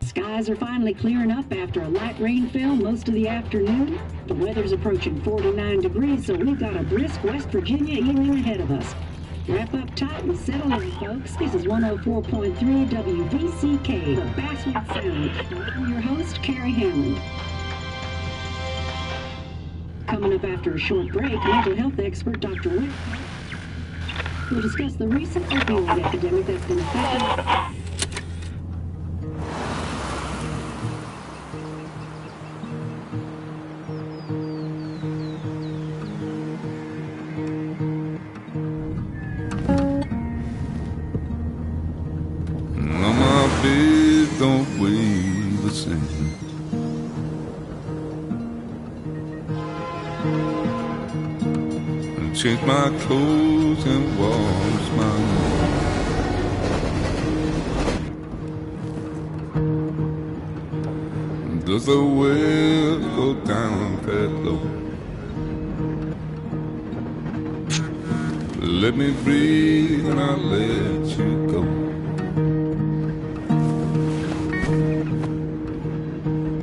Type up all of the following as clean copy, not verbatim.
Skies are finally clearing up after a light rainfall most of the afternoon. The weather's approaching 49 degrees, so we've got a brisk West Virginia evening ahead of us. Wrap up tight and settle in, folks. This is 104.3 WVCK, the Basswood Sound. I'm your host, Carrie Hammond. Coming up after a short break, mental health expert Dr. Wick will discuss the recent opioid epidemic that's been affecting... Don't weigh the same. And change my clothes and wash my hands. Does the well go down that low? Let me breathe and I'll let you go.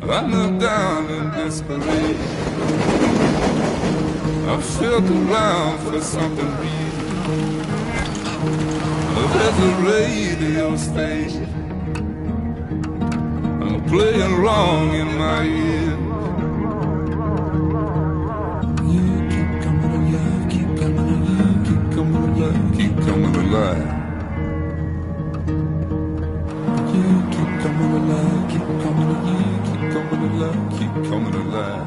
I knelt down in desperation. I felt around for something real. There's a radio station playing wrong in my ear. You keep coming alive, keep coming alive, keep coming alive, keep coming alive. You keep coming alive, keep coming alive, keep coming alive, keep coming alive.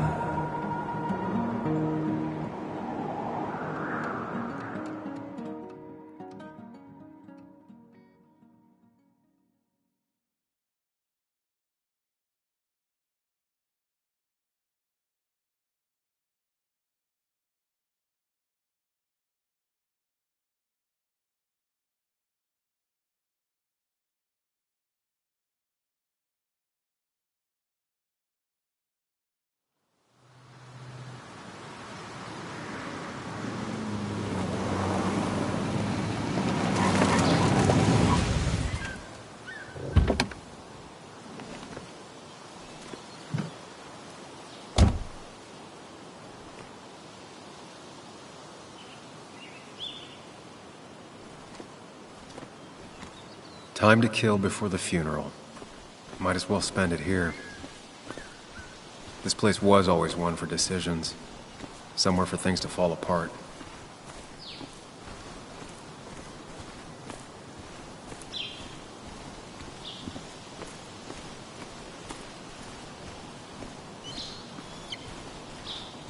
Time to kill before the funeral. Might as well spend it here. This place was always one for decisions. Somewhere for things to fall apart.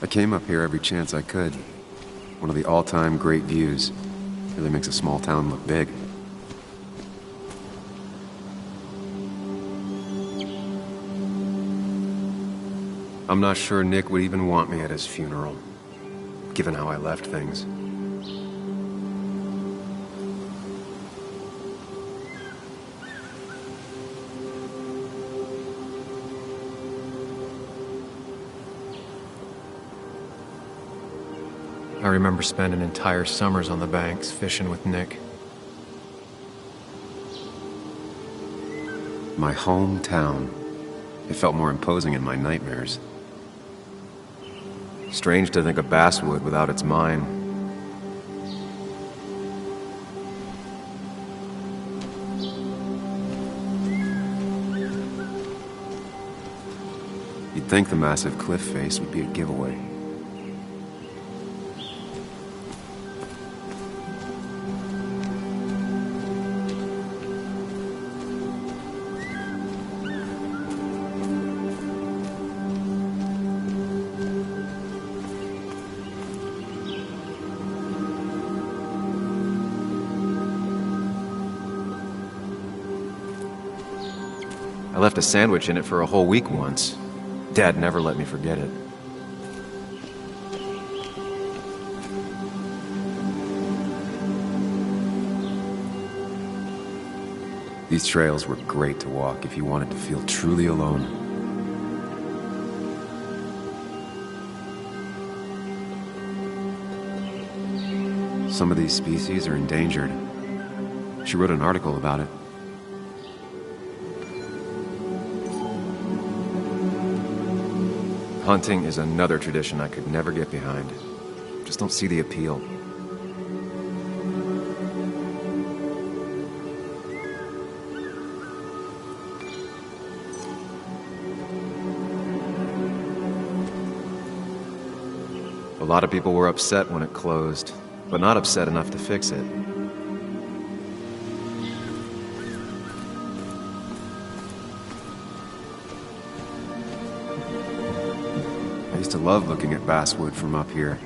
I came up here every chance I could. One of the all-time great views. Really makes a small town look big. I'm not sure Nick would even want me at his funeral, given how I left things. I remember spending entire summers on the banks fishing with Nick. My hometown. It felt more imposing in my nightmares. Strange to think of Basswood without its mine. You'd think the massive cliff face would be a giveaway. I left a sandwich in it for a whole week once. Dad never let me forget it. These trails were great to walk if you wanted to feel truly alone. Some of these species are endangered. She wrote an article about it. Hunting is another tradition I could never get behind. Just don't see the appeal. A lot of people were upset when it closed, but not upset enough to fix it. I used to love looking at Basswood from up here.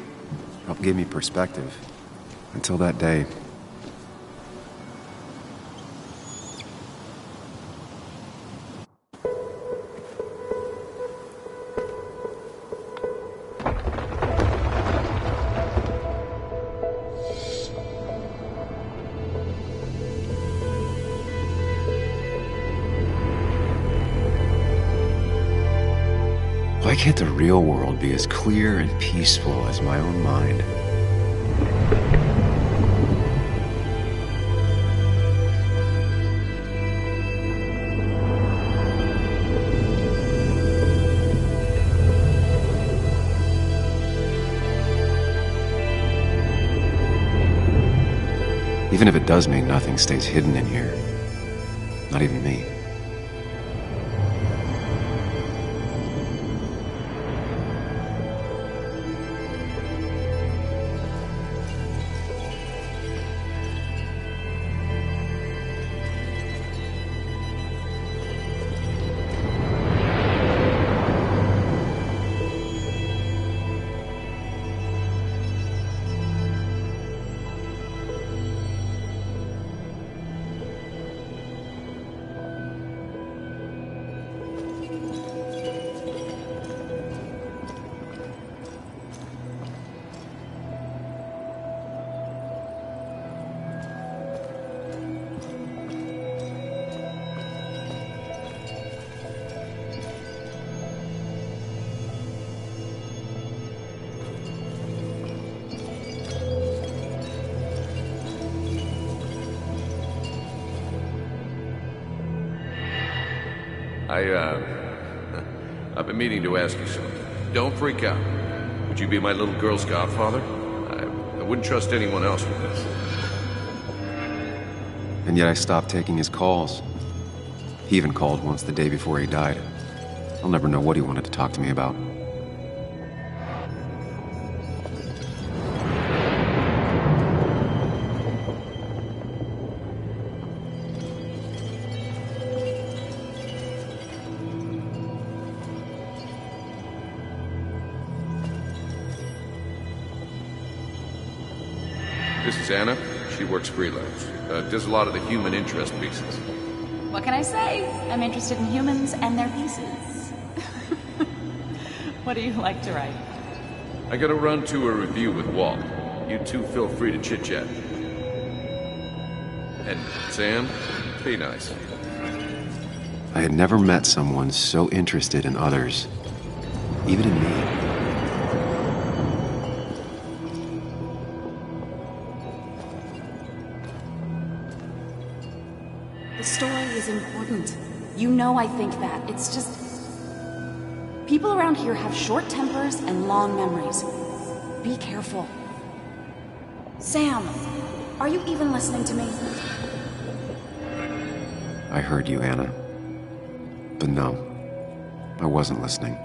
It helped give me perspective. Until that day. Why can't the real world be as clear and peaceful as my own mind? Even if it does mean nothing stays hidden in here. Not even me. I've been meaning to ask you something. Don't freak out. Would you be my little girl's godfather? I wouldn't trust anyone else with this. And yet I stopped taking his calls. He even called once the day before he died. I'll never know what he wanted to talk to me about. This is Anna. She works freelance. Does a lot of the human interest pieces. What can I say? I'm interested in humans and their pieces. What do you like to write? I gotta run to a review with Walt. You two feel free to chit-chat. And Sam, be nice. I had never met someone so interested in others. Even in me. The story is important. You know I think that. It's just... people around here have short tempers and long memories. Be careful. Sam, are you even listening to me? I heard you, Anna. But no, I wasn't listening.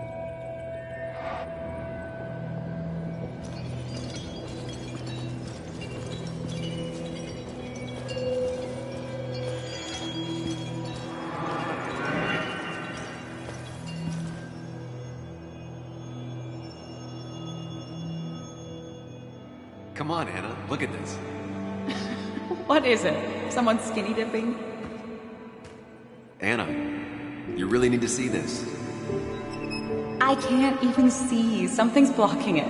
Come on, Anna, look at this. What is it? Someone skinny dipping? Anna, you really need to see this. I can't even see. Something's blocking it.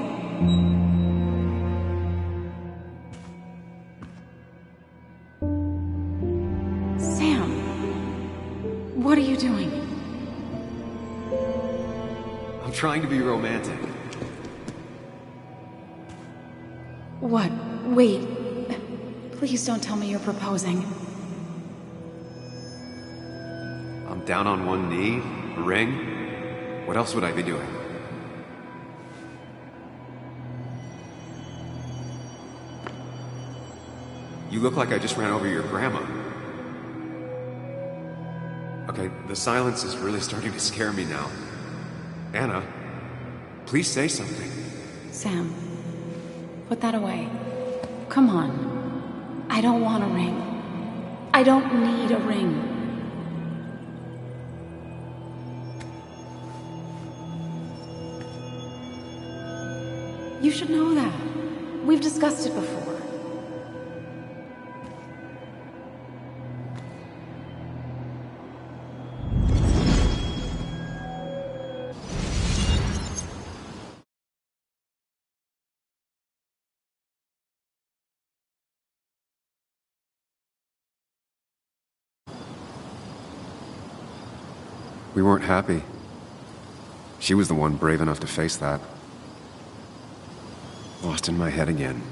Sam, what are you doing? I'm trying to be romantic. What? Wait. Please don't tell me you're proposing. I'm down on one knee, a ring. What else would I be doing? You look like I just ran over your grandma. Okay, the silence is really starting to scare me now. Anna, please say something. Sam, put that away. Come on. I don't want a ring. I don't need a ring. You should know that. We've discussed it before. We weren't happy. She was the one brave enough to face that. Lost in my head again.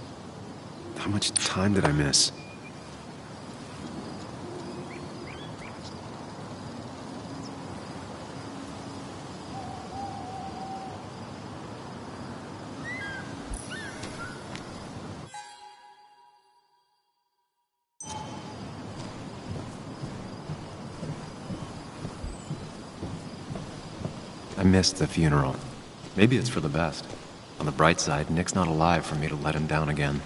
How much time did I miss? I missed the funeral. Maybe it's for the best. On the bright side, Nick's not alive for me to let him down again.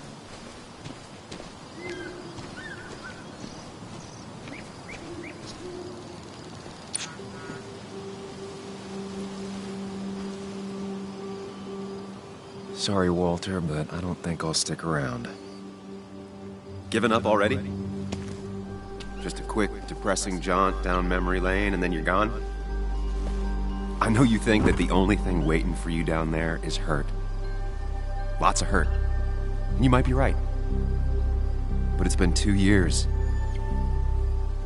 Sorry, Walter, but I don't think I'll stick around. Given up already? Just a quick, depressing jaunt down memory lane and then you're gone? I know you think that the only thing waiting for you down there is hurt. Lots of hurt. And you might be right. But it's been 2 years.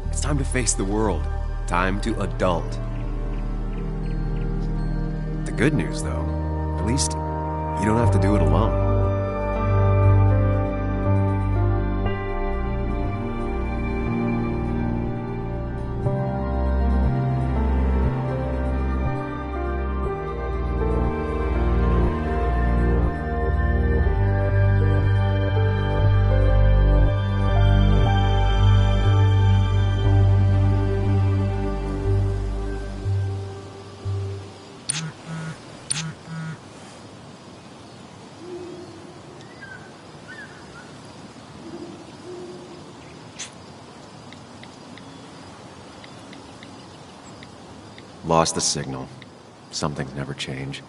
It's time to face the world. Time to adult. The good news, though, at least you don't have to do it alone. Lost the signal. Some things never change.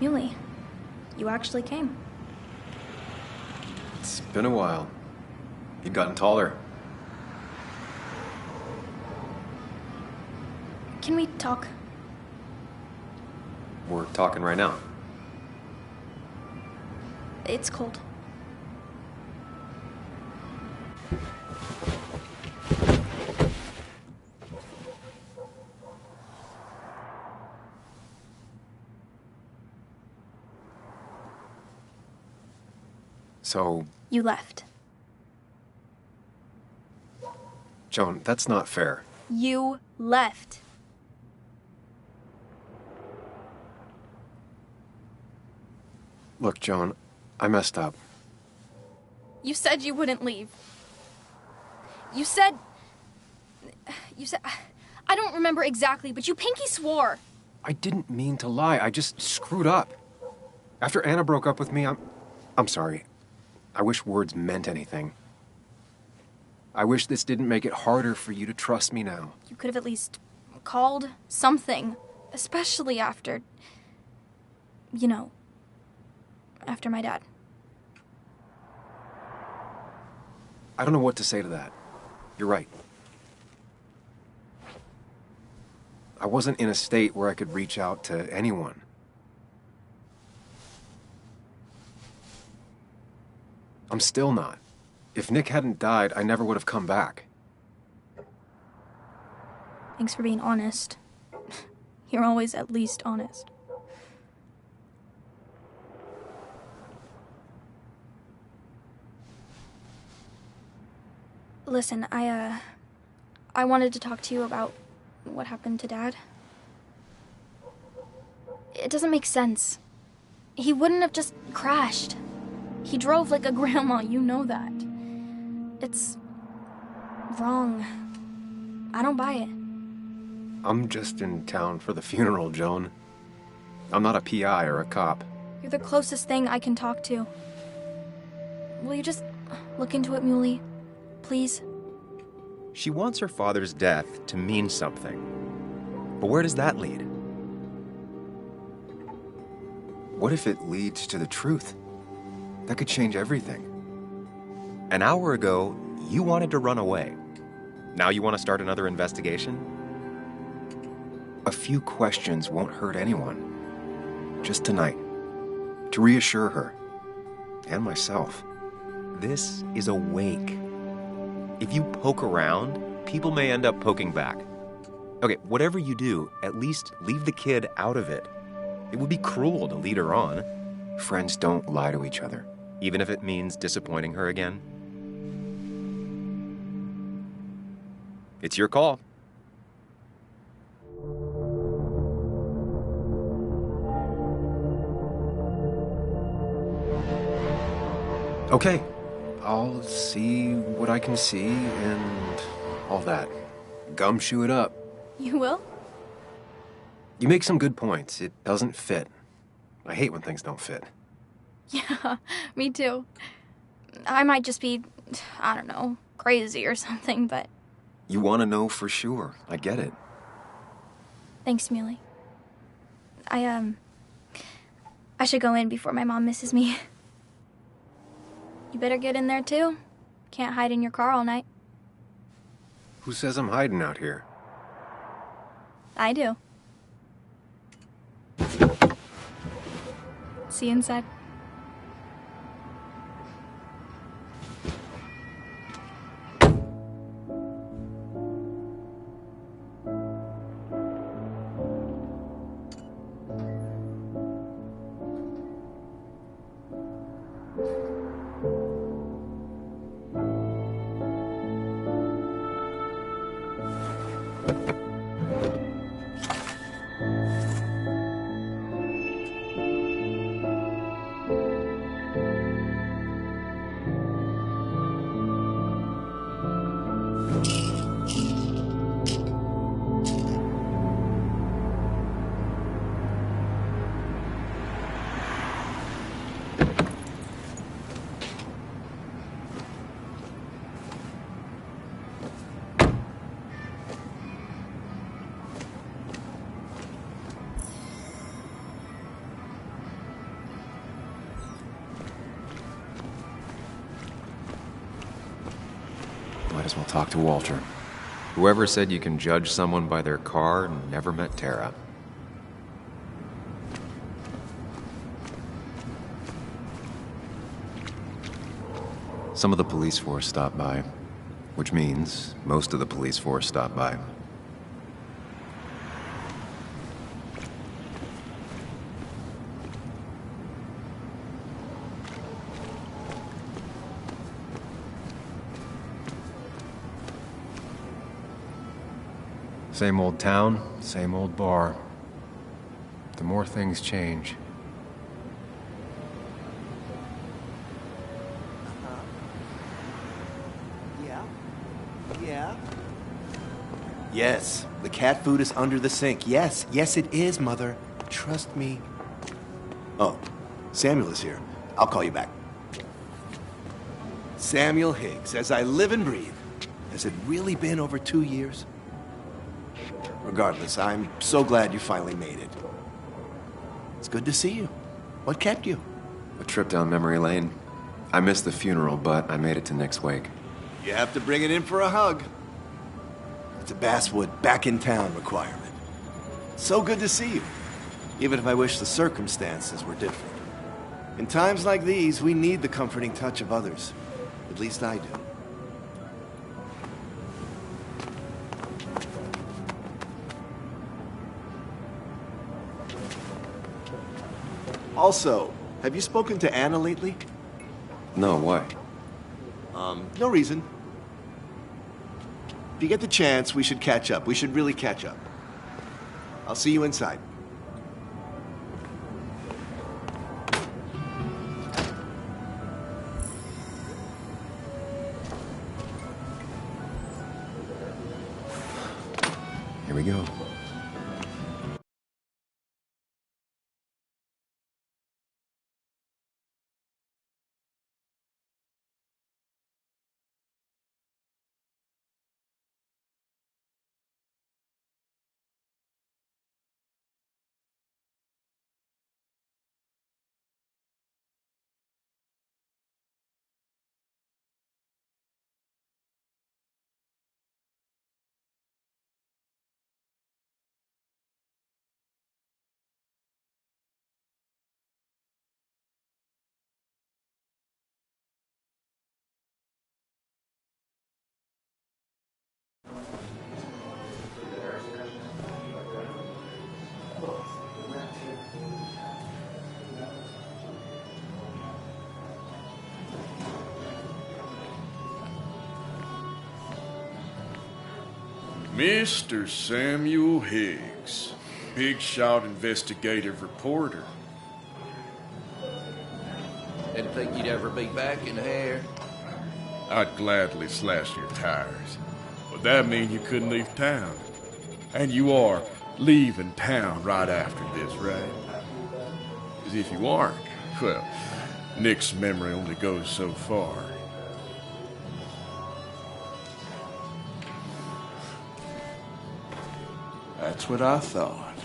Yuli, you actually came. It's been a while. You've gotten taller. Can we talk? We're talking right now. It's cold. So, You left. Joan, that's not fair. You left. Look, Joan, I messed up. You said you wouldn't leave. You said... I don't remember exactly, but you pinky swore. I didn't mean to lie. I just screwed up. After Anna broke up with me, I'm sorry. I wish words meant anything. I wish this didn't make it harder for you to trust me now. You could have at least called something, especially after... You know, after my dad. I don't know what to say to that. You're right. I wasn't in a state where I could reach out to anyone. I'm still not. If Nick hadn't died, I never would have come back. Thanks for being honest. You're always at least honest. Listen, I wanted to talk to you about what happened to Dad. It doesn't make sense. He wouldn't have just crashed. He drove like a grandma, you know that. It's wrong. I don't buy it. I'm just in town for the funeral, Joan. I'm not a PI or a cop. You're the closest thing I can talk to. Will you just look into it, Muley? Please? She wants her father's death to mean something. But where does that lead? What if it leads to the truth? That could change everything. An hour ago, you wanted to run away. Now you want to start another investigation? A few questions won't hurt anyone. Just tonight. To reassure her. And myself. This is a wake. If you poke around, people may end up poking back. Okay, whatever you do, at least leave the kid out of it. It would be cruel to lead her on. Friends don't lie to each other. Even if it means disappointing her again. It's your call. Okay. I'll see what I can see and all that. Gumshoe it up. You will? You make some good points. It doesn't fit. I hate when things don't fit. Yeah, me too. I might just be, I don't know, crazy or something, but... You want to know for sure. I get it. Thanks, Muley. I should go in before my mom misses me. You better get in there, too. Can't hide in your car all night. Who says I'm hiding out here? I do. See you inside. Might as well talk to Walter. Whoever said you can judge someone by their car never met Tara. Some of the police force stopped by, which means most of the police force stopped by. Same old town, same old bar. The more things change. Yeah? Yes, the cat food is under the sink. Yes, yes it is, Mother. Trust me. Oh, Samuel is here. I'll call you back. Samuel Higgs, as I live and breathe. Has it really been over 2 years? Regardless, I'm so glad you finally made it. It's good to see you. What kept you? A trip down memory lane. I missed the funeral, but I made it to Nick's wake. You have to bring it in for a hug. It's a Basswood back in town requirement. So good to see you, even if I wish the circumstances were different. In times like these, we need the comforting touch of others. At least I do. Also, have you spoken to Anna lately? No, why? No reason. If you get the chance, we should catch up. We should really catch up. I'll see you inside. Here we go. Mr. Samuel Higgs, big shot investigative reporter. Didn't think you'd ever be back in here. I'd gladly slash your tires, but that mean you couldn't leave town. And you are leaving town right after this, right? As if you aren't, well, Nick's memory only goes so far. That's what I thought.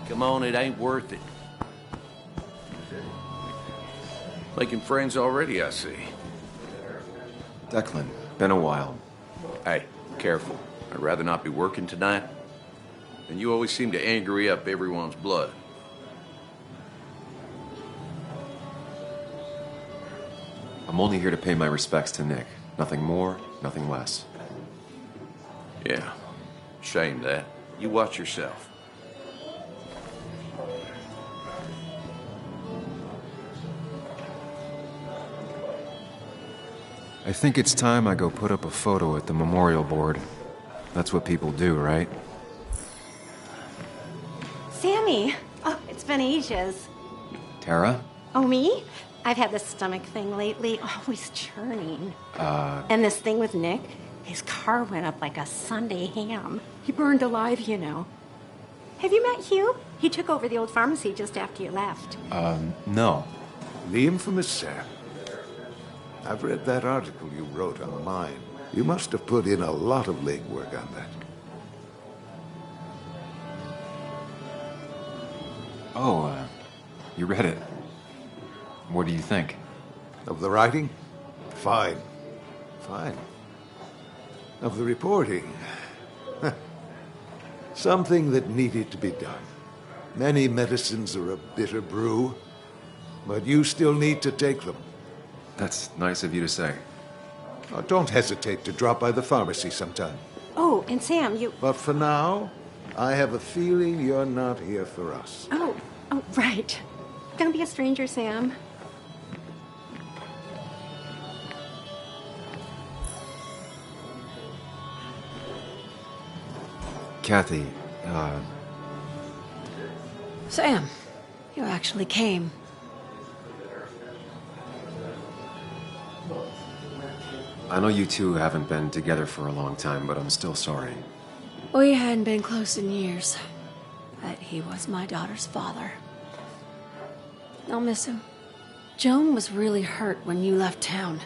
Come on, it ain't worth it. Making friends already, I see. Declan, been a while. Hey, careful. I'd rather not be working tonight. And you always seem to angry up everyone's blood. I'm only here to pay my respects to Nick. Nothing more, nothing less. Yeah, shame that. You watch yourself. I think it's time I go put up a photo at the memorial board. That's what people do, right? Sammy! Oh, it's been ages. Tara? Oh, me? I've had this stomach thing lately, always churning. And this thing with Nick, his car went up like a Sunday ham. He burned alive, you know. Have you met Hugh? He took over the old pharmacy just after you left. No. The infamous Sam. I've read that article you wrote on the mine. You must have put in a lot of legwork on that. Oh, you read it. What do you think? Of the writing? Fine. Fine. Of the reporting? Something that needed to be done. Many medicines are a bitter brew, but you still need to take them. That's nice of you to say. Oh, don't hesitate to drop by the pharmacy sometime. Oh, and Sam, you... But for now, I have a feeling you're not here for us. Oh, right. Don't be a stranger, Sam. Kathy, Sam, you actually came. I know you two haven't been together for a long time, but I'm still sorry. We hadn't been close in years, but he was my daughter's father. I'll miss him. Joan was really hurt when you left town.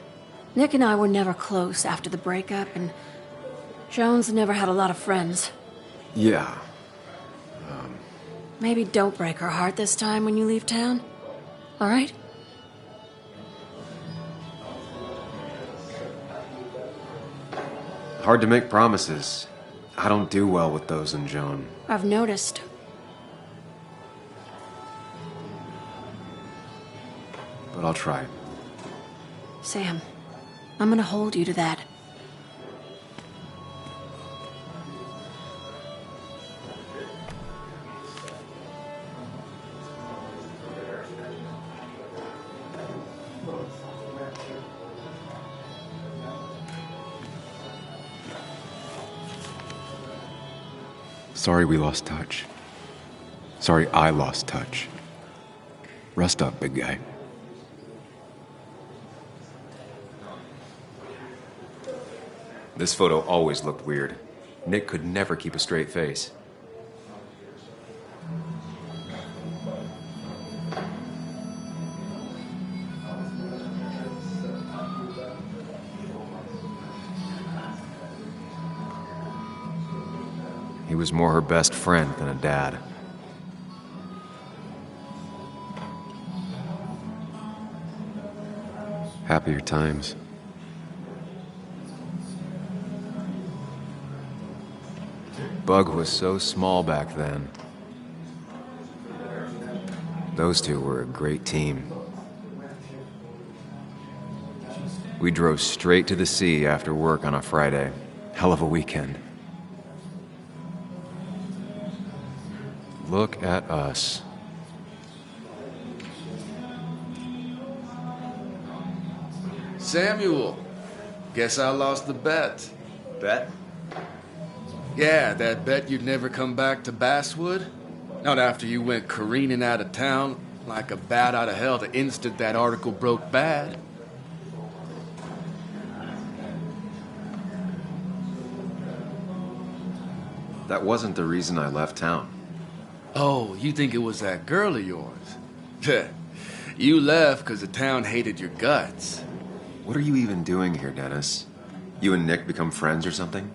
Nick and I were never close after the breakup, and Joan's never had a lot of friends. Yeah. Maybe don't break her heart this time when you leave town. All right? Hard to make promises. I don't do well with those in Joan. I've noticed. But I'll try. Sam, I'm gonna hold you to that. Sorry we lost touch. Sorry I lost touch. Rest up, big guy. This photo always looked weird. Nick could never keep a straight face. He was more her best friend than a dad. Happier times. Bug was so small back then. Those two were a great team. We drove straight to the sea after work on a Friday. Hell of a weekend. Look at us. Samuel, guess I lost the bet. Bet? Yeah, that bet you'd never come back to Basswood? Not after you went careening out of town like a bat out of hell the instant that article broke bad. That wasn't the reason I left town. Oh, you think it was that girl of yours? You left because the town hated your guts. What are you even doing here, Dennis? You and Nick become friends or something?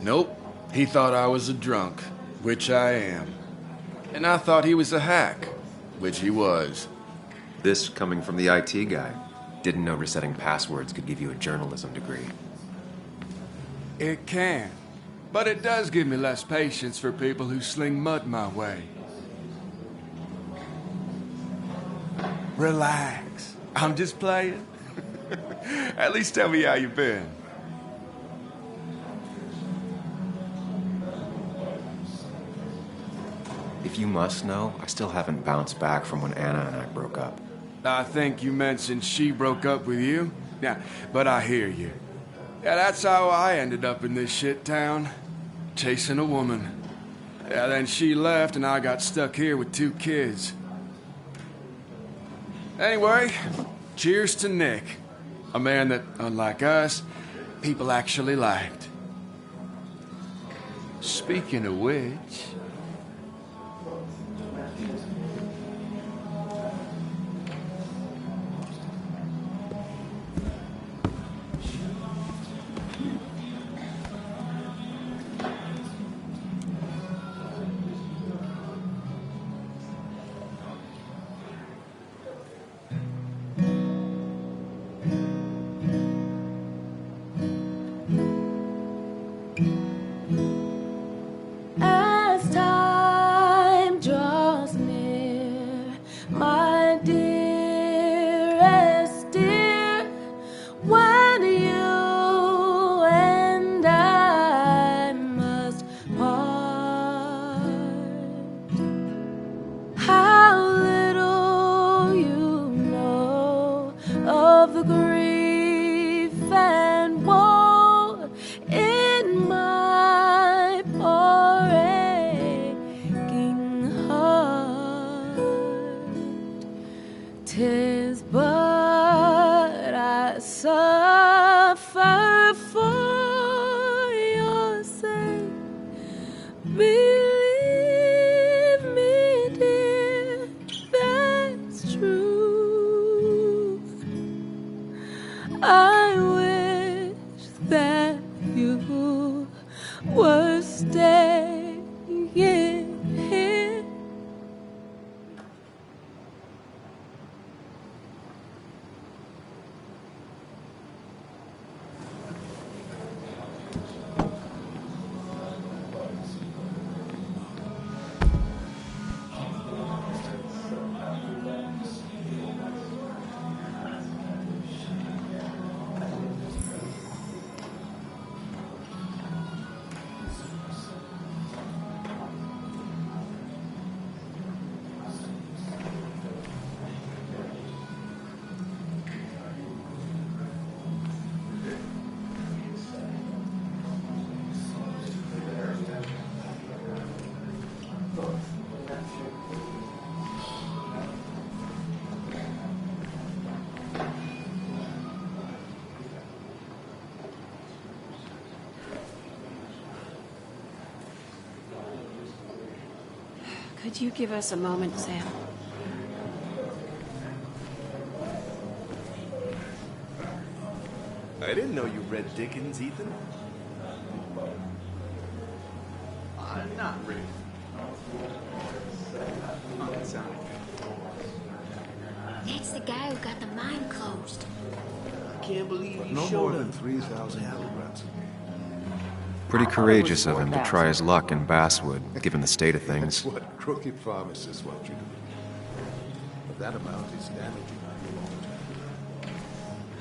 Nope. He thought I was a drunk, which I am. And I thought he was a hack, which he was. This coming from the IT guy. Didn't know resetting passwords could give you a journalism degree. It can. But it does give me less patience for people who sling mud my way. Relax. I'm just playing. At least tell me how you been. If you must know, I still haven't bounced back from when Anna and I broke up. I think you mentioned she broke up with you. Yeah, but I hear you. Yeah, that's how I ended up in this shit town. Chasing a woman. Yeah, then she left and I got stuck here with 2 kids. Anyway, cheers to Nick. A man that, unlike us, people actually liked. Speaking of which... As time you were staying here. Could you give us a moment, Sam? I didn't know you read Dickens, Ethan. Not really. That's the guy who got the mine closed. I can't believe But you no showed more up. than 3,000 milligrams. Pretty courageous of him to try his luck in Basswood, given the state of things. That's what crooked pharmacists want you to do. But that amount is damaging on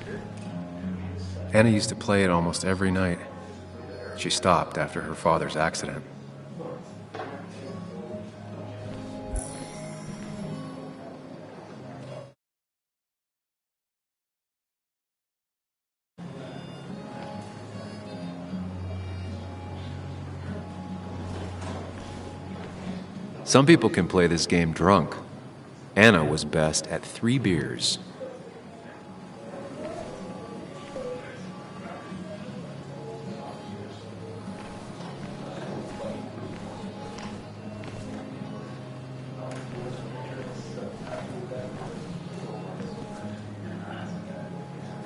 you all. Anna used to play it almost every night. She stopped after her father's accident. Some people can play this game drunk. Anna was best at 3 beers.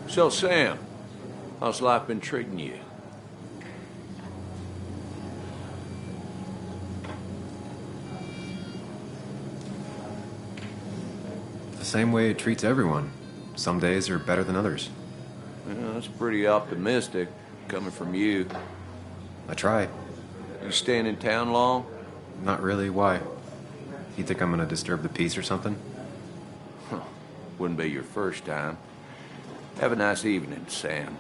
So, Sam, how's life been treating you? The same way it treats everyone. Some days are better than others. Well, that's pretty optimistic, coming from you. I try. You staying in town long? Not really. Why? You think I'm gonna disturb the peace or something? Huh. Wouldn't be your first time. Have a nice evening, Sam.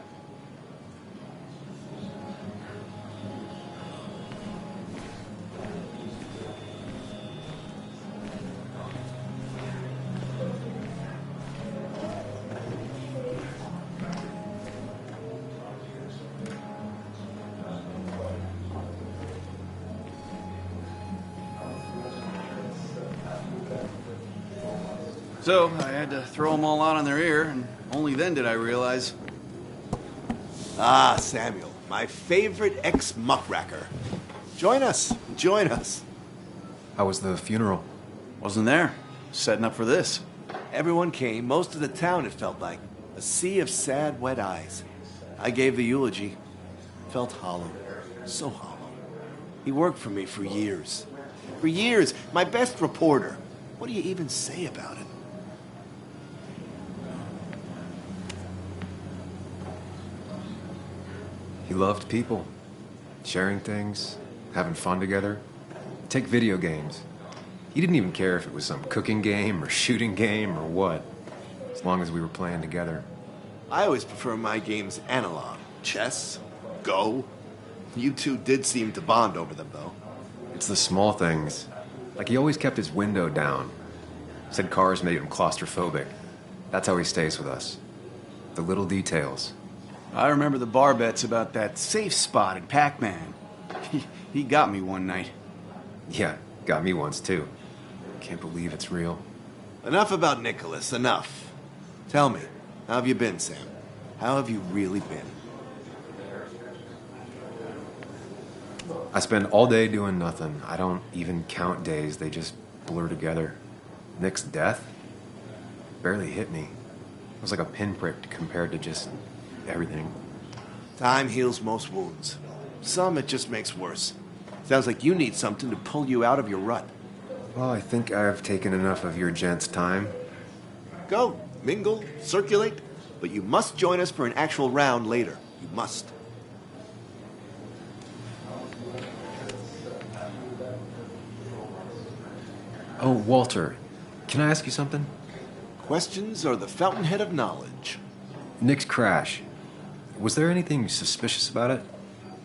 So, I had to throw them all out on their ear, and only then did I realize. Ah, Samuel, my favorite ex-muckracker. Join us, join us. How was the funeral? Wasn't there. Setting up for this. Everyone came, most of the town, it felt like. A sea of sad, wet eyes. I gave the eulogy. Felt hollow. So hollow. He worked for me for years. For years, my best reporter. What do you even say about it? He loved people, sharing things, having fun together. Take video games. He didn't even care if it was some cooking game or shooting game or what, as long as we were playing together. I always prefer my games analog. Chess, Go. You two did seem to bond over them, though. It's the small things. Like he always kept his window down. Said cars made him claustrophobic. That's how he stays with us. The little details. I remember the bar bets about that safe spot at Pac-Man. He got me one night. Yeah, got me once too. Can't believe it's real. Enough about Nicholas, enough. Tell me, how have you been, Sam? How have you really been? I spend all day doing nothing. I don't even count days. They just blur together. Nick's death barely hit me. It was like a pinprick compared to just everything. Time heals most wounds. Some it just makes worse. Sounds like you need something to pull you out of your rut. Well, I think I've taken enough of your gents' time. Go, mingle, circulate, but you must join us for an actual round later. You must. Oh, Walter, can I ask you something? Questions are the fountainhead of knowledge. Nick's crash. Was there anything suspicious about it?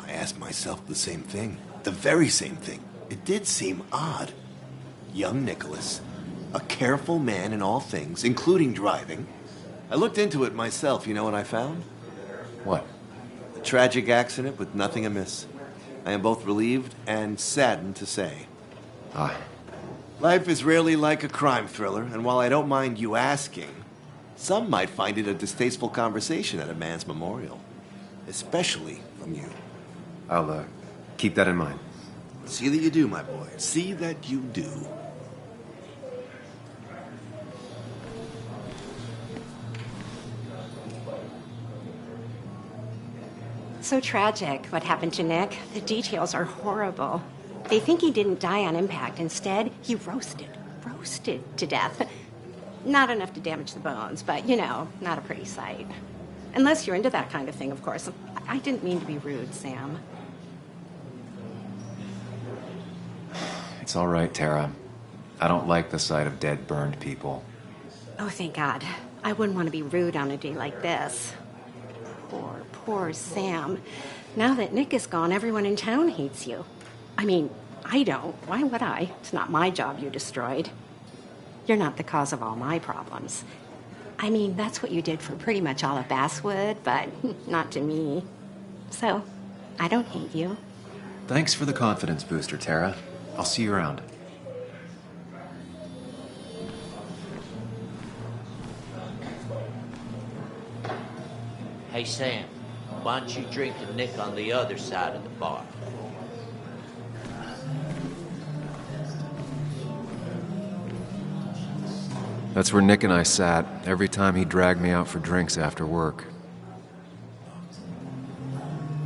I asked myself the same thing. The very same thing. It did seem odd. Young Nicholas, a careful man in all things, including driving. I looked into it myself. You know what I found? What? A tragic accident with nothing amiss. I am both relieved and saddened to say. Ah. Life is rarely like a crime thriller, and while I don't mind you asking, some might find it a distasteful conversation at a man's memorial. Especially from you. I'll, keep that in mind. See that you do, my boy. See that you do. So tragic, what happened to Nick. The details are horrible. They think he didn't die on impact. Instead, he roasted to death. Not enough to damage the bones, but, you know, not a pretty sight. Unless you're into that kind of thing, of course. I didn't mean to be rude, Sam. It's all right, Tara. I don't like the sight of dead, burned people. Oh, thank God. I wouldn't want to be rude on a day like this. Poor Sam. Now that Nick is gone, everyone in town hates you. I mean, I don't. Why would I? It's not my job you destroyed. You're not the cause of all my problems. I mean, that's what you did for pretty much all of Basswood, but not to me. So, I don't hate you. Thanks for the confidence booster, Tara. I'll see you around. Hey, Sam, why don't you drink to Nick on the other side of the bar? That's where Nick and I sat every time he dragged me out for drinks after work.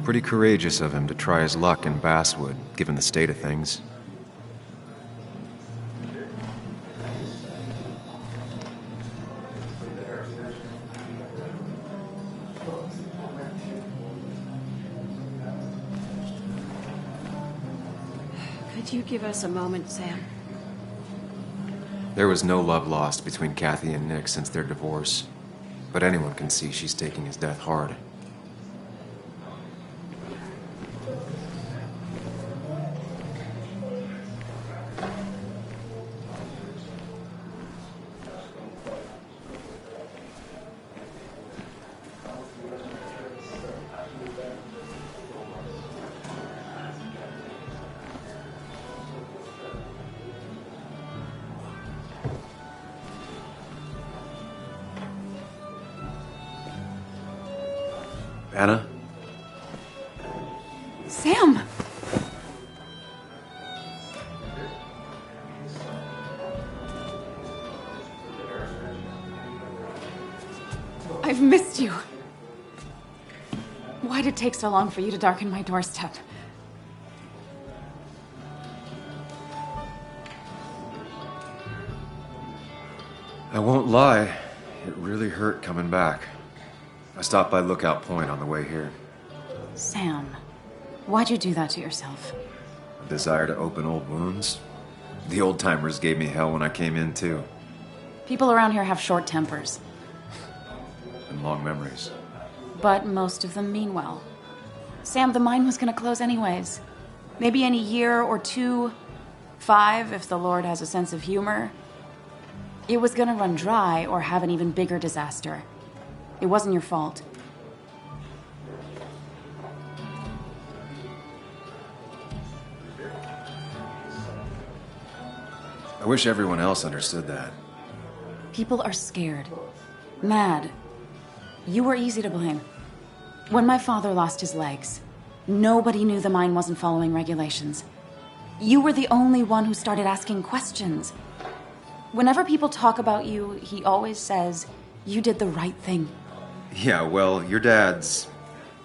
Pretty courageous of him to try his luck in Basswood, given the state of things. Could you give us a moment, Sam? There was no love lost between Kathy and Nick since their divorce, but anyone can see she's taking his death hard. Anna? Sam! I've missed you. Why'd it take so long for you to darken my doorstep? I won't lie, it really hurt coming back. I stopped by Lookout Point on the way here. Sam, why'd you do that to yourself? A desire to open old wounds? The old-timers gave me hell when I came in, too. People around here have short tempers. And long memories. But most of them mean well. Sam, the mine was gonna close anyways. Maybe in a year or 2, 5, if the Lord has a sense of humor. It was gonna run dry or have an even bigger disaster. It wasn't your fault. I wish everyone else understood that. People are scared. Mad. You were easy to blame. When my father lost his legs, nobody knew the mine wasn't following regulations. You were the only one who started asking questions. Whenever people talk about you, he always says, you did the right thing. Yeah, well, your dad's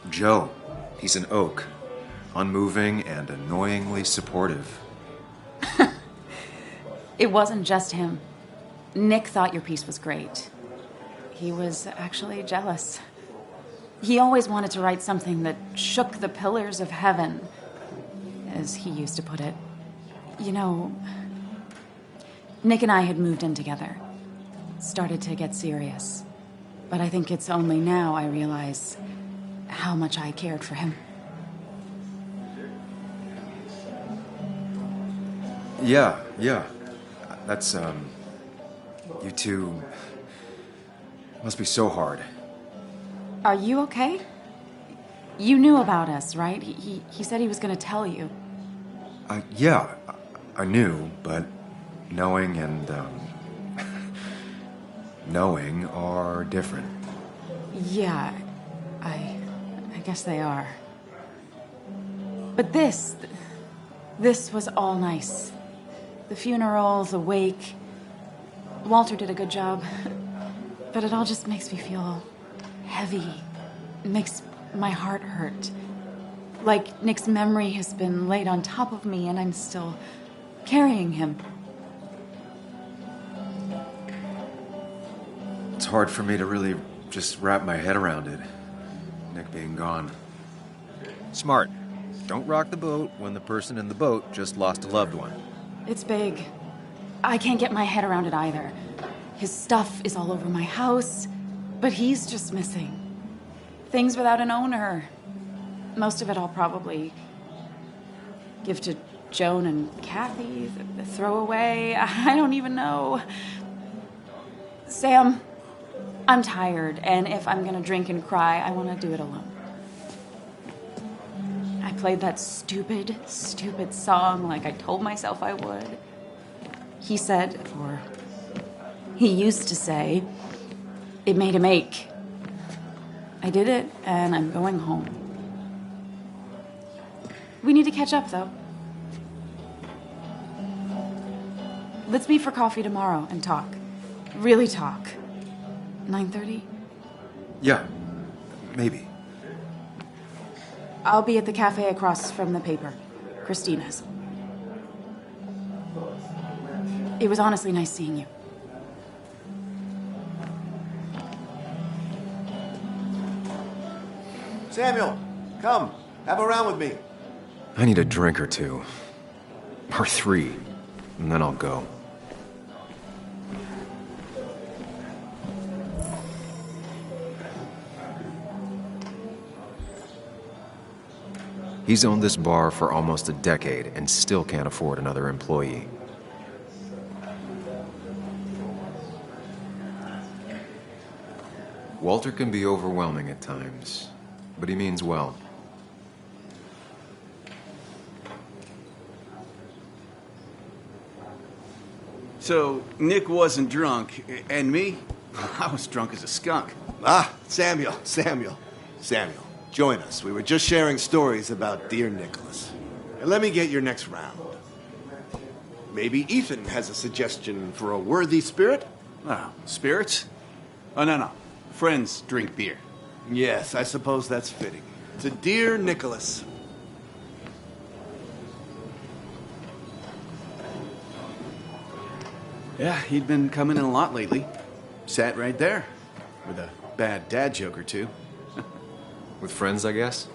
Joe. He's an oak. Unmoving and annoyingly supportive. It wasn't just him. Nick thought your piece was great. He was actually jealous. He always wanted to write something that shook the pillars of heaven, as he used to put it. You know, Nick and I had moved in together. Started to get serious. But I think it's only now I realize how much I cared for him. Yeah. That's, you two must be so hard. Are you okay? You knew about us, right? He said he was going to tell you. Yeah, I knew, but knowing and, knowing are different. Yeah, I guess they are. But this was all nice. The funeral, the wake. Walter did a good job. But it all just makes me feel heavy. It makes my heart hurt. Like Nick's memory has been laid on top of me and I'm still carrying him. It's hard for me to really just wrap my head around it. Nick being gone. Smart. Don't rock the boat when the person in the boat just lost a loved one. It's big. I can't get my head around it either. His stuff is all over my house, but he's just missing. Things without an owner. Most of it I'll probably give to Joan and Kathy, throw away. I don't even know. Sam, I'm tired, and if I'm gonna drink and cry, I want to do it alone. I played that stupid song like I told myself I would. He said, or he used to say, it made him ache. I did it, and I'm going home. We need to catch up, though. Let's meet for coffee tomorrow and talk. Really talk. 9:30? Yeah, maybe. I'll be at the cafe across from the paper. Christina's. It was honestly nice seeing you. Samuel, come. Have a round with me. I need a drink or two. Or 3. And then I'll go. He's owned this bar for almost a decade and still can't afford another employee. Walter can be overwhelming at times, but he means well. So, Nick wasn't drunk, and me? I was drunk as a skunk. Ah, Samuel. Join us. We were just sharing stories about dear Nicholas. And let me get your next round. Maybe Ethan has a suggestion for a worthy spirit? Oh, spirits? Oh, no. Friends drink beer. Yes, I suppose that's fitting. To dear Nicholas. Yeah, he'd been coming in a lot lately. Sat right there. With a bad dad joke or two. With friends, I guess?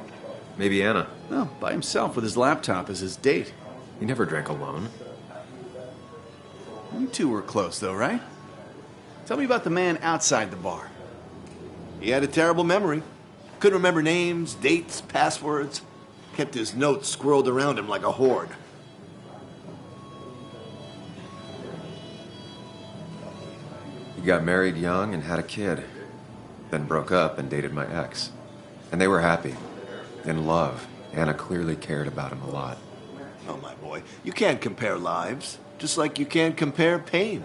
Maybe Anna. No, by himself with his laptop as his date. He never drank alone. You two were close, though, right? Tell me about the man outside the bar. He had a terrible memory. Couldn't remember names, dates, passwords. Kept his notes squirreled around him like a hoard. He got married young and had a kid. Then broke up and dated my ex. And they were happy. In love. Anna clearly cared about him a lot. Oh, my boy. You can't compare lives. Just like you can't compare pain.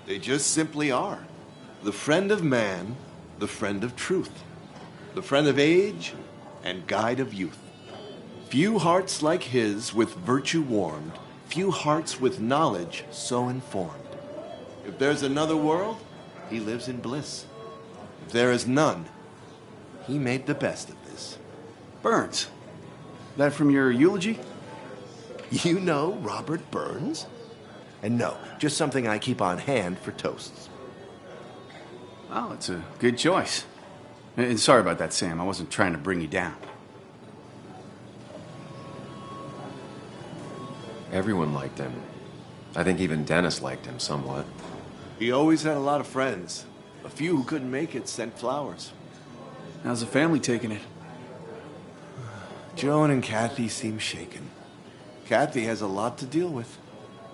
They just simply are. The friend of man, the friend of truth. The friend of age, and guide of youth. Few hearts like his with virtue warmed. Few hearts with knowledge so informed. If there's another world, he lives in bliss. If there is none, he made the best of this. Burns. That from your eulogy? You know Robert Burns? And no, just something I keep on hand for toasts. Well, it's a good choice. And sorry about that, Sam. I wasn't trying to bring you down. Everyone liked him. I think even Dennis liked him somewhat. He always had a lot of friends. A few who couldn't make it sent flowers. How's the family taking it? Joan and Kathy seem shaken. Kathy has a lot to deal with,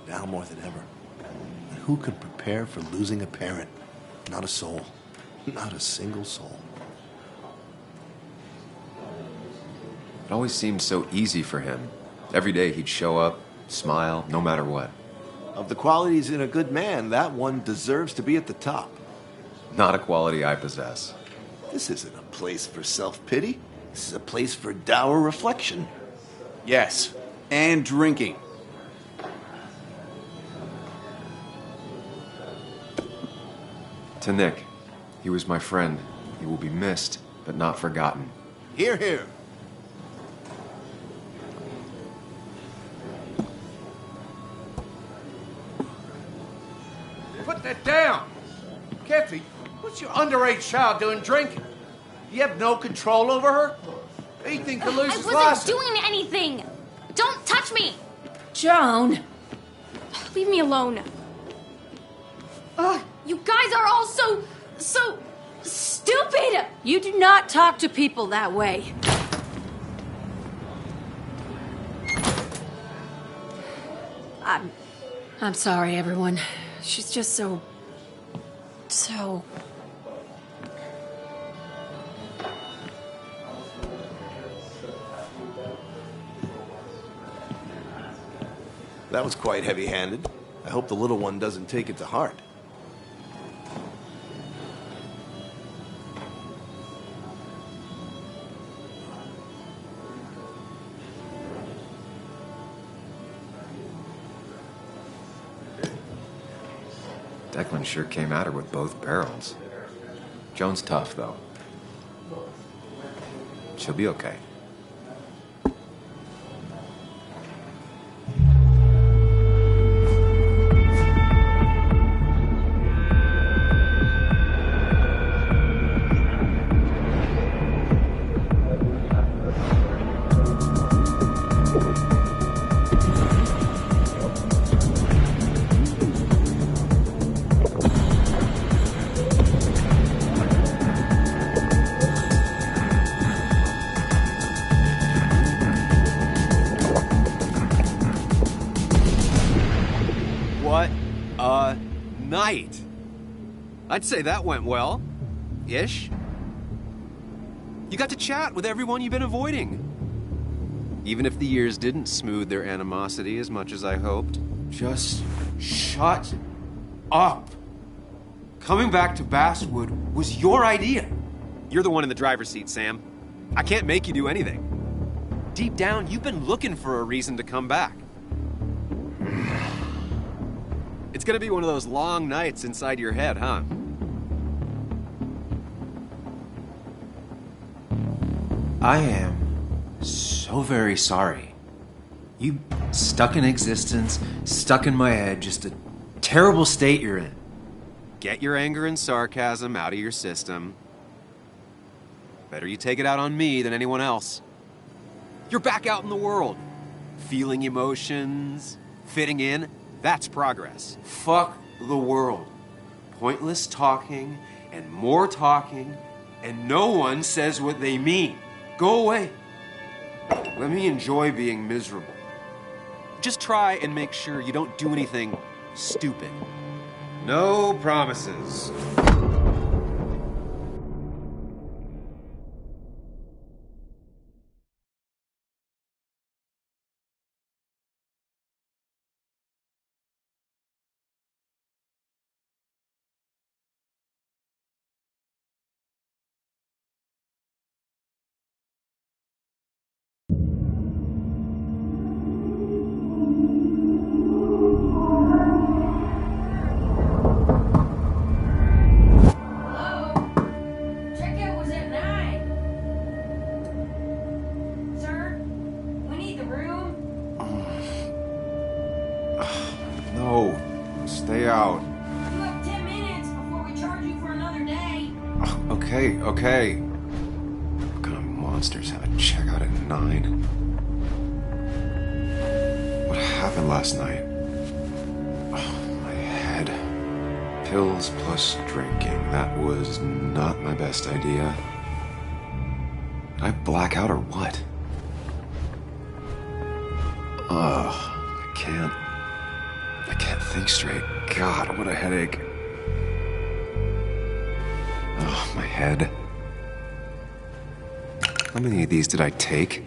now more than ever. And who could prepare for losing a parent? Not a soul. Not a single soul. It always seemed so easy for him. Every day he'd show up, smile, no matter what. Of the qualities in a good man, that one deserves to be at the top. Not a quality I possess. This isn't a place for self-pity. This is a place for dour reflection. Yes, and drinking. To Nick, he was my friend. He will be missed, but not forgotten. Hear, hear. Put that down! Kathy, what's your underage child doing drinking? You have no control over her? Ethan could lose I his wasn't license. doing anything! Don't touch me! Joan! Leave me alone. Ugh, you guys are all so stupid! You do not talk to people that way. I'm sorry, everyone. She's just so... That was quite heavy-handed. I hope the little one doesn't take it to heart. Declan sure came at her with both barrels. Joan's tough, though. She'll be okay. What a night! I'd say that went well. Ish. You got to chat with everyone you've been avoiding. Even if the years didn't smooth their animosity as much as I hoped. Just shut up. Coming back to Basswood was your idea. You're the one in the driver's seat, Sam. I can't make you do anything. Deep down, you've been looking for a reason to come back. It's gonna be one of those long nights inside your head, huh? I am so very sorry. You stuck in existence, stuck in my head, just a terrible state you're in. Get your anger and sarcasm out of your system. Better you take it out on me than anyone else. You're back out in the world. Feeling emotions, fitting in. That's progress. Fuck the world. Pointless talking and more talking, and no one says what they mean. Go away. Let me enjoy being miserable. Just try and make sure you don't do anything stupid. No promises. Stay out. You have 10 minutes before we charge you for another day. Okay, okay. What kind of monsters have a checkout at 9? What happened last night? Oh, my head. Pills plus drinking. That was not my best idea. Did I black out or what? Ugh, I can't think straight. God, what a headache. Oh, my head. How many of these did I take?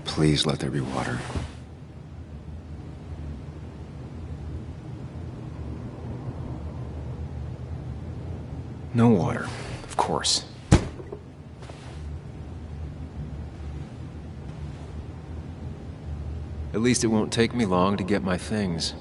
Please let there be water. No water, of course. At least it won't take me long to get my things.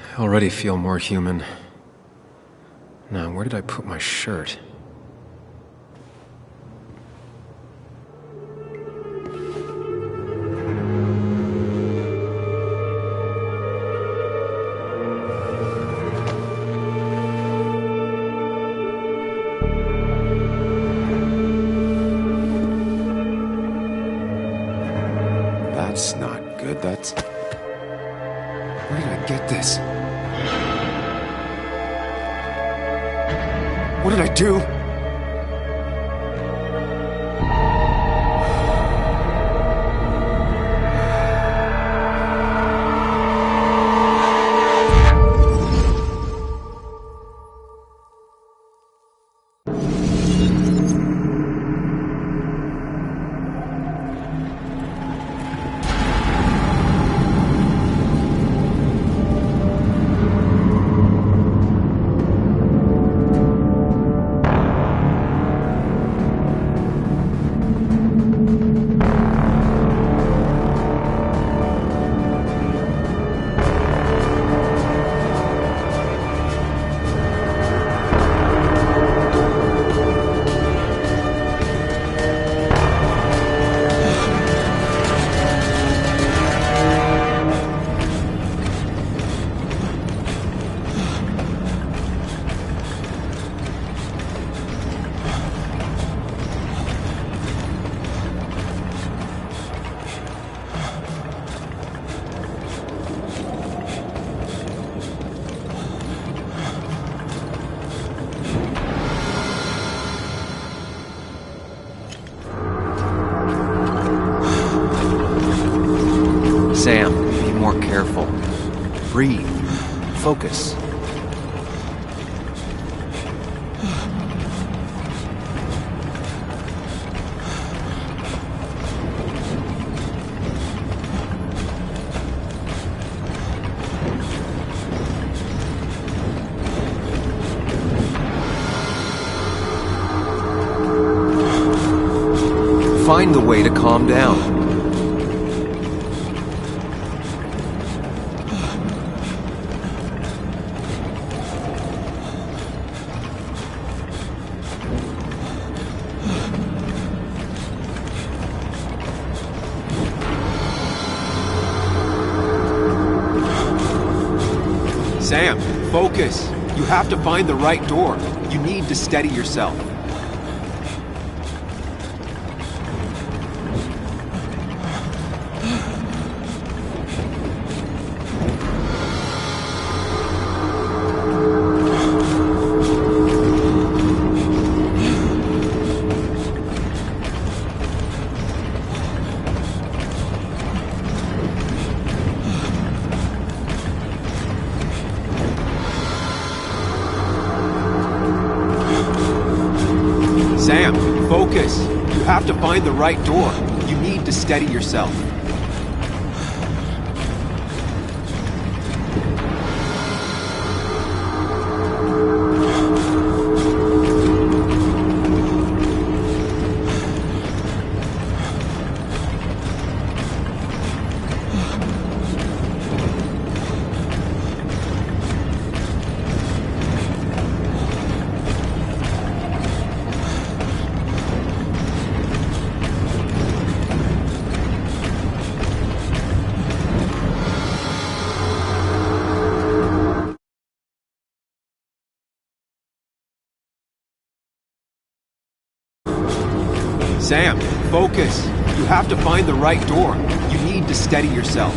I already feel more human. Now, where did I put my shirt? That's not good. That's... Where did I get this? What did I do? Sam, be more careful. Breathe. Focus. Find the way to calm down. Sam, focus. You have to find the right door. You need to steady yourself. Sam, focus. You have to find the right door. You need to steady yourself. Sam, focus. You have to find the right door. You need to steady yourself.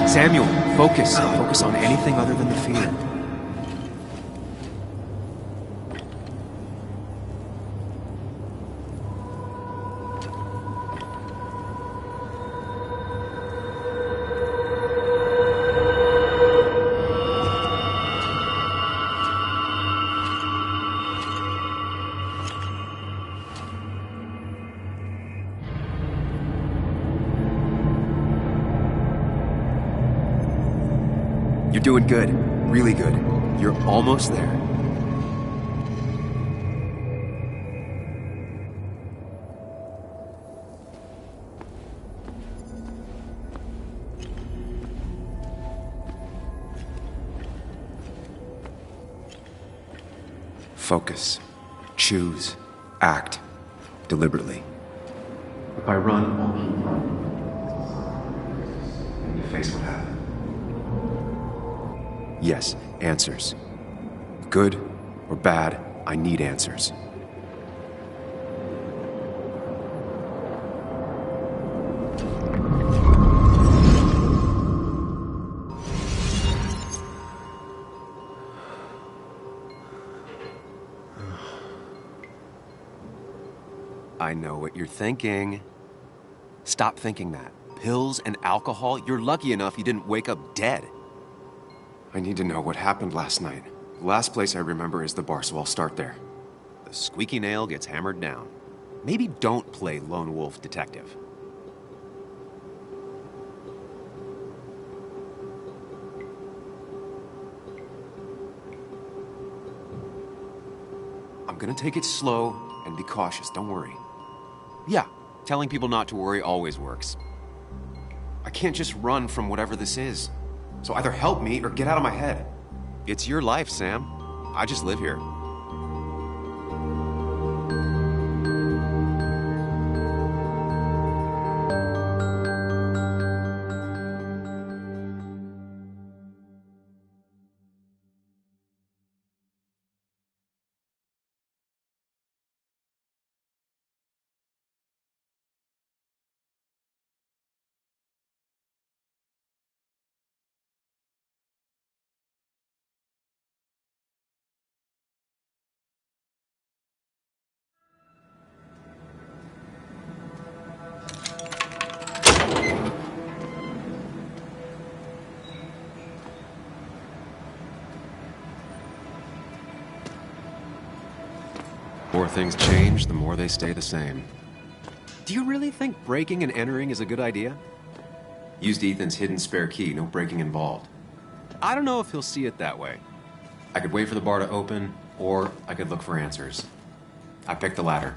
Samuel, focus. Focus on anything other than the fear. You're doing good. Really good. You're almost there. Focus. Choose. Act. Deliberately. If I run, I'll keep running. And you face what happened. Yes, answers. Good or bad, I need answers. I know what you're thinking. Stop thinking that. Pills and alcohol, you're lucky enough you didn't wake up dead. I need to know what happened last night. The last place I remember is the bar, so I'll start there. The squeaky nail gets hammered down. Maybe don't play lone wolf detective. I'm gonna take it slow and be cautious, don't worry. Yeah, telling people not to worry always works. I can't just run from whatever this is. So either help me or get out of my head. It's your life, Sam. I just live here. The more things change, the more they stay the same. Do you really think breaking and entering is a good idea? Used Ethan's hidden spare key, no breaking involved. I don't know if he'll see it that way. I could wait for the bar to open, or I could look for answers. I picked the latter.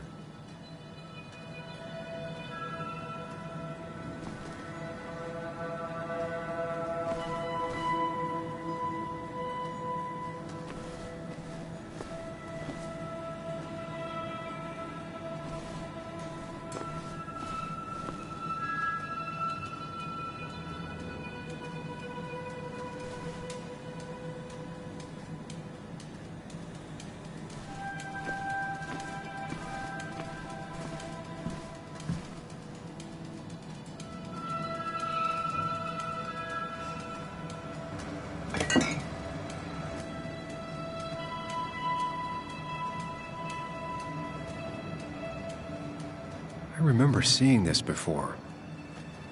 I remember seeing this before.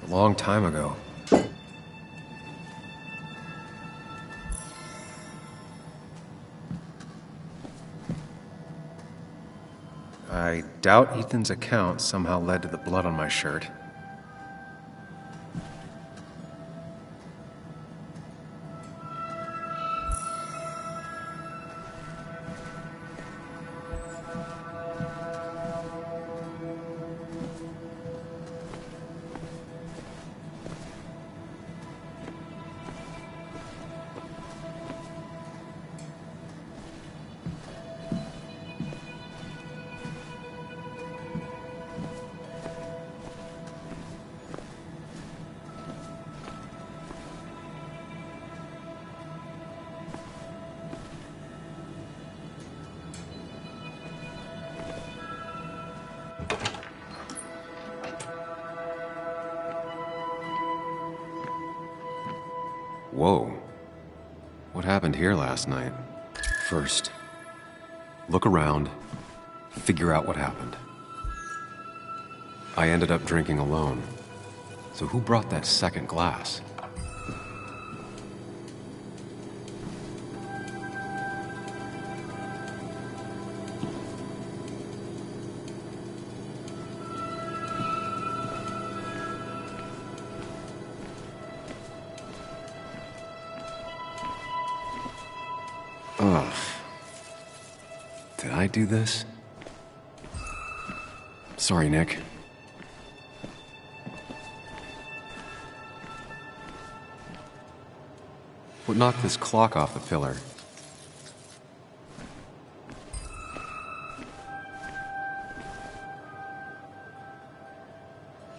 A long time ago. I doubt Ethan's account somehow led to the blood on my shirt. Whoa. What happened here last night? First, look around, figure out what happened. I ended up drinking alone. So who brought that second glass? Ugh. Did I do this? Sorry, Nick. What knocked this clock off the pillar?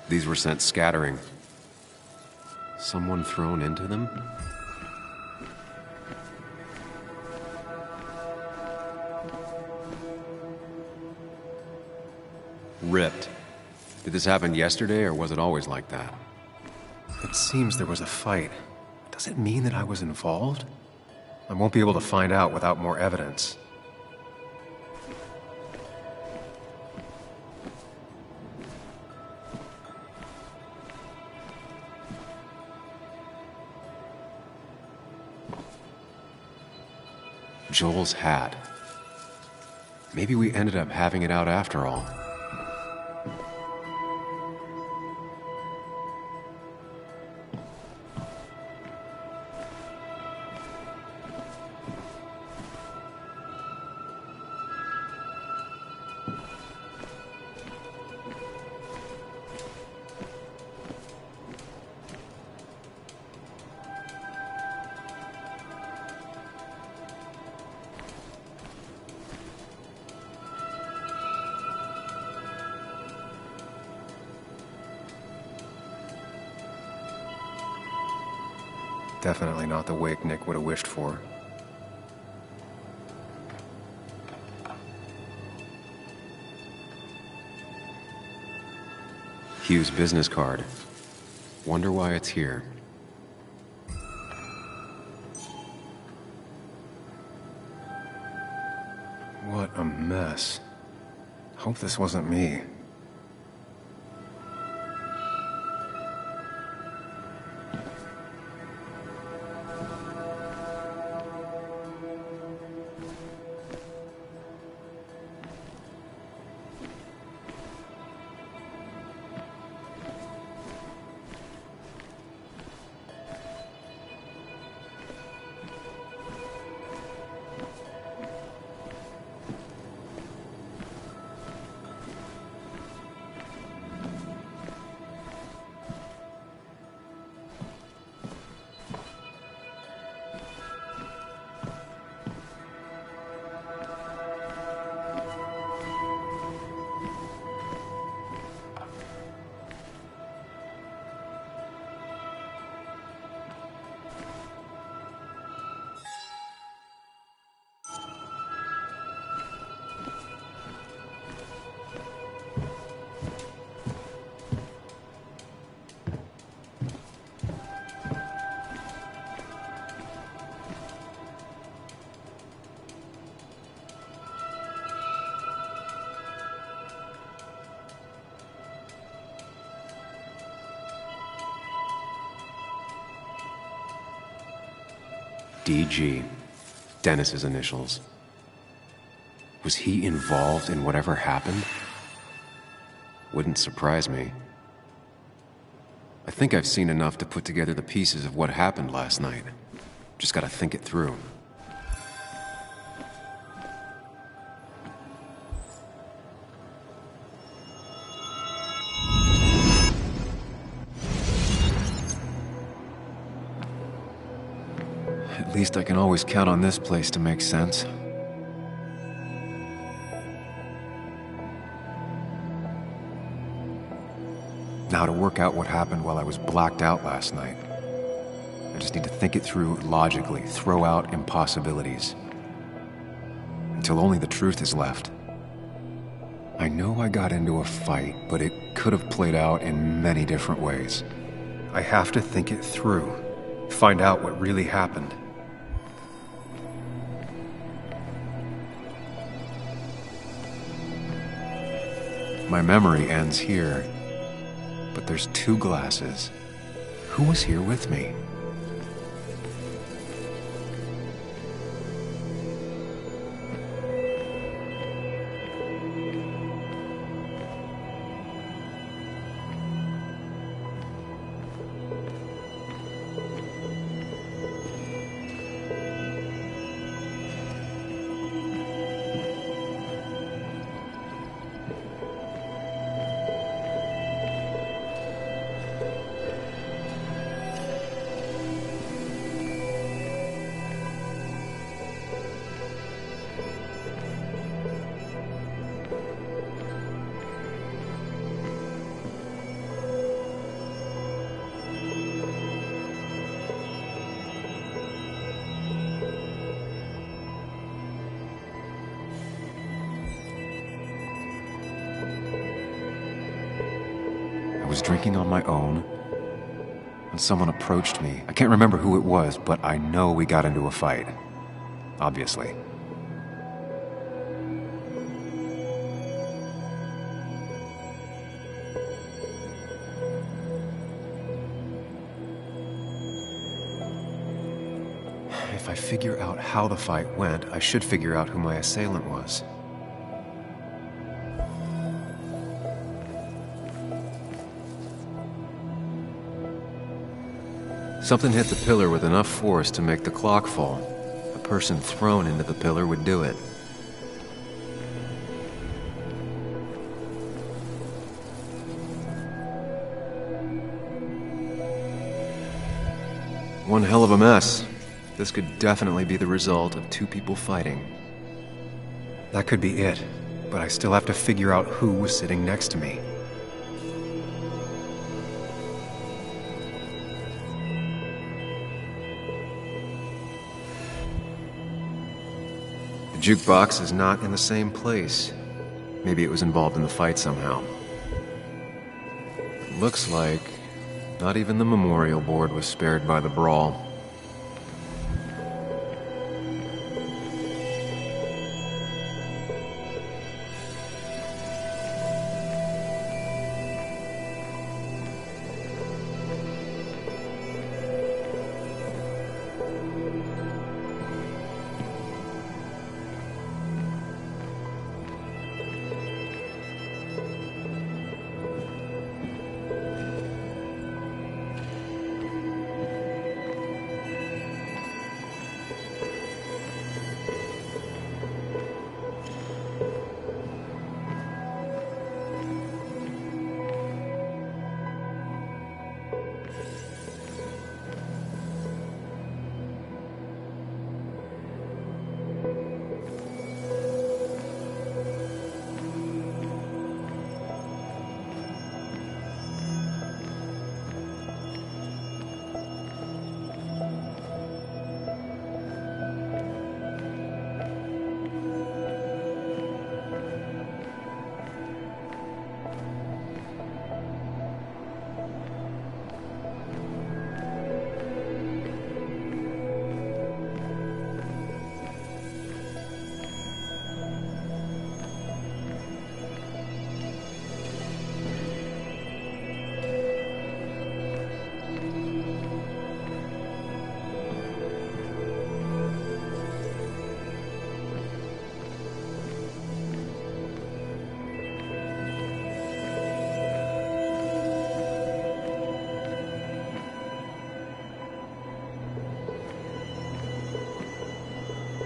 These were sent scattering. Someone thrown into them? Ripped. Did this happen yesterday, or was it always like that? It seems there was a fight. Does it mean that I was involved? I won't be able to find out without more evidence. Joel's hat. Maybe we ended up having it out after all. Definitely not the wake Nick would have wished for. Hugh's business card. Wonder why it's here. What a mess. Hope this wasn't me. DG. Dennis's initials. Was he involved in whatever happened? Wouldn't surprise me. I think I've seen enough to put together the pieces of what happened last night. Just gotta think it through. At least I can always count on this place to make sense. Now to work out what happened while I was blacked out last night. I just need to think it through logically, throw out impossibilities. Until only the truth is left. I know I got into a fight, but it could have played out in many different ways. I have to think it through. Find out what really happened. My memory ends here, but there's 2 glasses. Who was here with me? I was drinking on my own when someone approached me. I can't remember who it was, but I know we got into a fight. Obviously. If I figure out how the fight went, I should figure out who my assailant was. Something hit the pillar with enough force to make the clock fall. A person thrown into the pillar would do it. One hell of a mess. This could definitely be the result of 2 people fighting. That could be it, but I still have to figure out who was sitting next to me. The jukebox is not in the same place. Maybe it was involved in the fight somehow. It looks like not even the memorial board was spared by the brawl.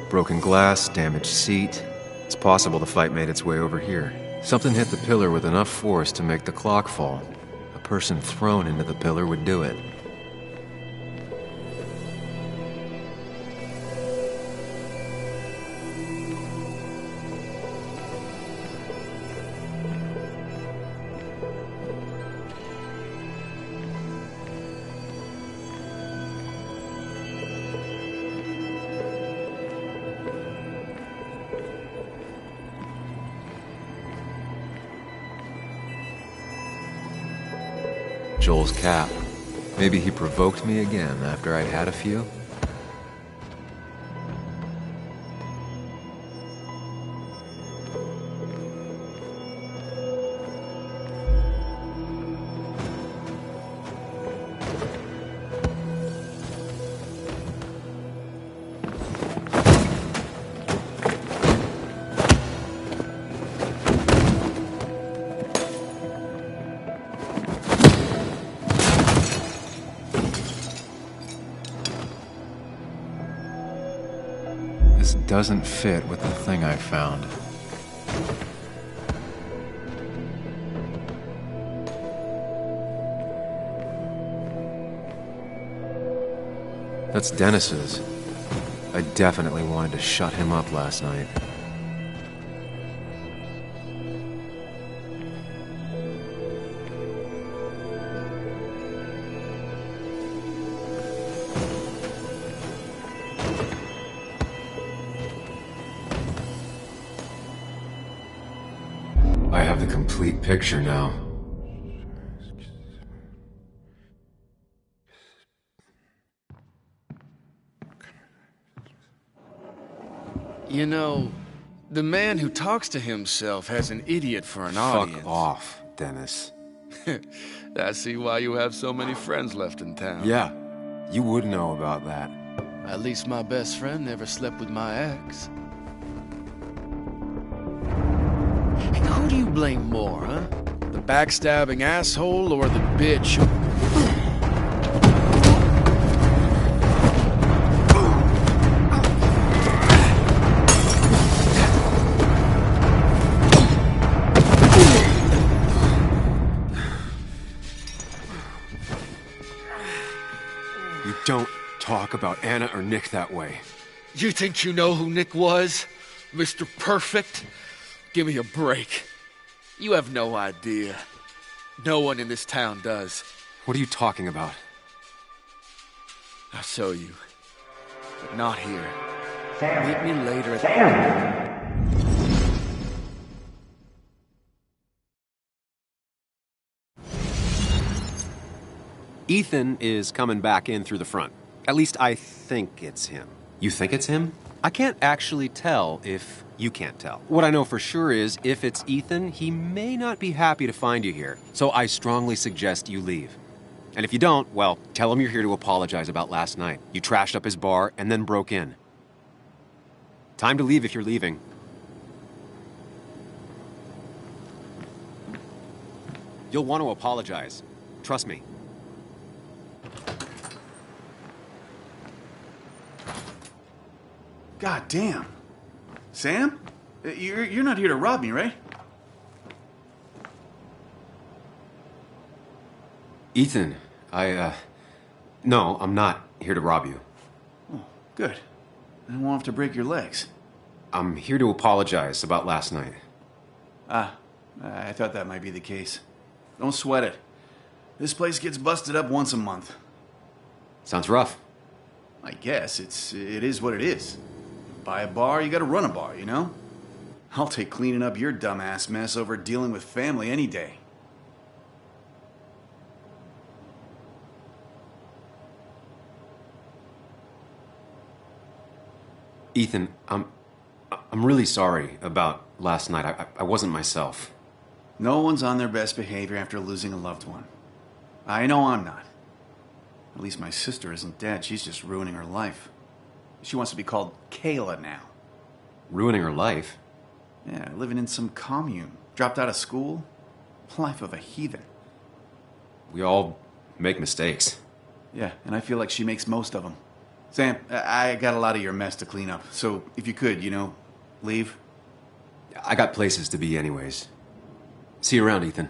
Broken glass, damaged seat. It's possible the fight made its way over here. Something hit the pillar with enough force to make the clock fall. A person thrown into the pillar would do it. Joel's cap. Maybe he provoked me again after I'd had a few? This doesn't fit with the thing I found. That's Dennis's. I definitely wanted to shut him up last night. I have the complete picture now. You know, the man who talks to himself has an idiot for an audience. Fuck off, Dennis. I see why you have so many friends left in town. Yeah, you would know about that. At least my best friend never slept with my ex. Who do you blame more, huh? The backstabbing asshole or the bitch? You don't talk about Anna or Nick that way. You think you know who Nick was? Mr. Perfect? Give me a break. You have no idea. No one in this town does. What are you talking about? I'll show you. But not here. Sam. Meet me later at Sam. Ethan is coming back in through the front. At least I think it's him. You think it's him? I can't actually tell if you can't tell. What I know for sure is if it's Ethan, he may not be happy to find you here. So I strongly suggest you leave. And if you don't, well, tell him you're here to apologize about last night. You trashed up his bar and then broke in. Time to leave if you're leaving. You'll want to apologize. Trust me. God damn. Sam? You're not here to rob me, right? Ethan, no, I'm not here to rob you. Oh, good. I won't have to break your legs. I'm here to apologize about last night. I thought that might be the case. Don't sweat it. This place gets busted up once a month. Sounds rough. I guess it is what it is. Buy a bar, you gotta run a bar, you know? I'll take cleaning up your dumbass mess over dealing with family any day. Ethan, I'm really sorry about last night. I wasn't myself. No one's on their best behavior after losing a loved one. I know I'm not. At least my sister isn't dead. She's just ruining her life. She wants to be called Kayla now. Ruining her life? Yeah, living in some commune. Dropped out of school. Life of a heathen. We all make mistakes. Yeah, and I feel like she makes most of them. Sam, I got a lot of your mess to clean up. So if you could, leave. I got places to be anyways. See you around, Ethan.